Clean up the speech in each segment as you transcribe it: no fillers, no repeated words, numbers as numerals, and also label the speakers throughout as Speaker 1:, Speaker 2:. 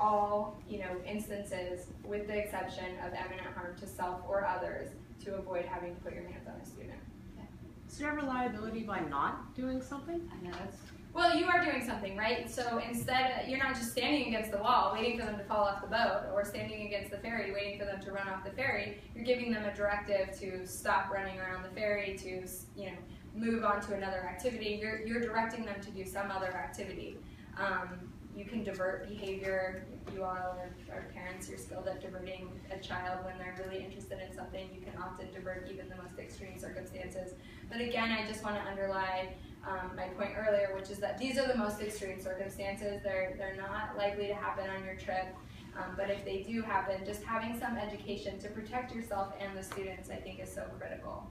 Speaker 1: all, instances, with the exception of imminent harm to self or others, to avoid having to put your hands on a student.
Speaker 2: Is there ever liability by not doing something?
Speaker 3: I know that's.
Speaker 1: Well, you are doing something, right? So instead, you're not just standing against the wall waiting for them to fall off the boat, or standing against the ferry waiting for them to run off the ferry. You're giving them a directive to stop running around the ferry, to move on to another activity. You're directing them to do some other activity. You can divert behavior. You all are parents. You're skilled at diverting a child when they're really interested in something. You can often divert even the most extreme circumstances. But again, I just want to underline my point earlier, which is that these are the most extreme circumstances. They're not likely to happen on your trip. But if they do happen, just having some education to protect yourself and the students, I think, is so critical.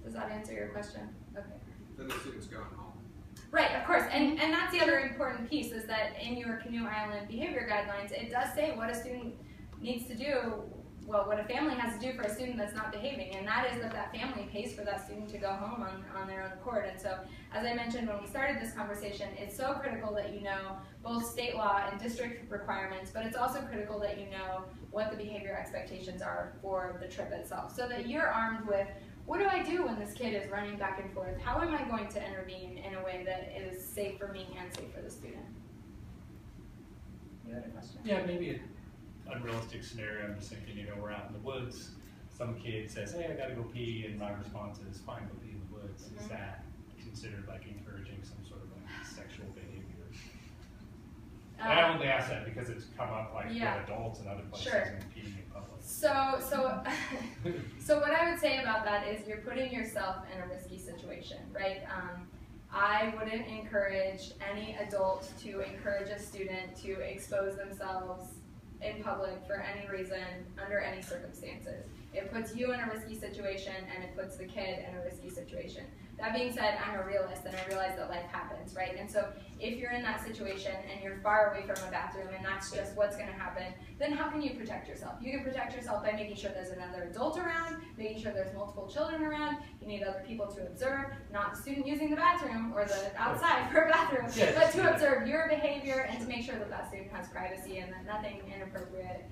Speaker 1: Does that answer your question? Okay.
Speaker 4: Then the student's going home.
Speaker 1: Right, of course, and that's the other important piece, is that in your Canoe Island behavior guidelines, it does say what a student needs to do, well, what a family has to do for a student that's not behaving, and that is that family pays for that student to go home on their own accord. And so, as I mentioned when we started this conversation, it's so critical that you know both state law and district requirements, but it's also critical that you know what the behavior expectations are for the trip itself, so that you're armed with, what do I do when this kid is running back and forth? How am I going to intervene in a way that is safe for me and safe for the student? You had a question?
Speaker 5: Yeah, maybe an unrealistic scenario. I'm just thinking, we're out in the woods. Some kid says, hey, I gotta go pee, and my response is, fine, go pee in the woods. Is that considered like encouraging some sort of like sexual behavior? And I only ask that because it's come up like with adults and other places and peeing in public.
Speaker 1: So what I would say about that is you're putting yourself in a risky situation, right? I wouldn't encourage any adult to encourage a student to expose themselves in public for any reason, under any circumstances. It puts you in a risky situation, and it puts the kid in a risky situation. That being said, I'm a realist, and I realize that life happens, right? And so if you're in that situation and you're far away from a bathroom and that's just what's going to happen, then how can you protect yourself? You can protect yourself by making sure there's another adult around, making sure there's multiple children around. You need other people to observe, not the student using the bathroom or the outside for a bathroom, but to observe your behavior and to make sure that that student has privacy and that nothing inappropriate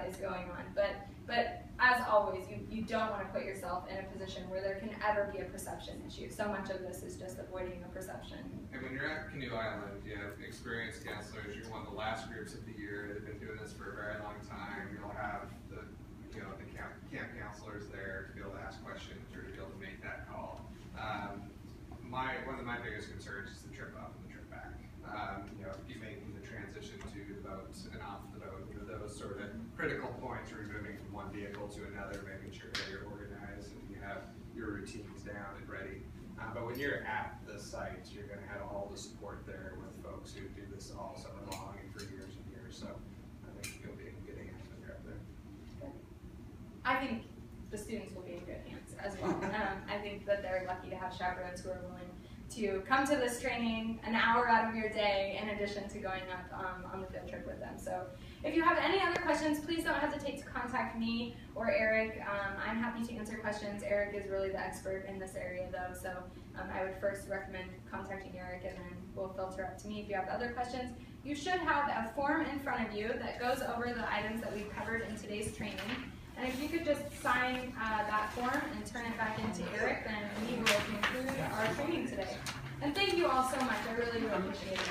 Speaker 1: is going on. But as always, you don't want to put yourself in a position where there can ever be a perception issue. So much of this is just avoiding a perception.
Speaker 4: And when you're at Canoe Island, you have experienced counselors. You're one of the last groups of the year that have been doing this for a very long time. You'll have the camp counselors there to be able to ask questions or to be able to make that call. One of my biggest concerns is the trip up and the trip back. You making the transition to the boat and off the boat, those sort of critical points where you're moving from one vehicle to another, making sure that you're organized and you have your routines down and ready. But when you're at the site, you're going to have all the support there with folks who do this all summer long and for years and years. So I think you'll be in good hands when you're up there.
Speaker 1: I think the students will be in good hands as well. I think that they're lucky to have chaperones who are willing to come to this training an hour out of your day in addition to going up on the field trip with them. So if you have any other questions, please don't hesitate to contact me or Eric. I'm happy to answer questions. Eric is really the expert in this area though, so I would first recommend contacting Eric, and then we'll filter up to me if you have other questions. You should have a form in front of you that goes over the items that we've covered in today's training. And if you could just sign that form and turn it back into Eric, then we will conclude our training today. And thank you all so much. I really do appreciate it.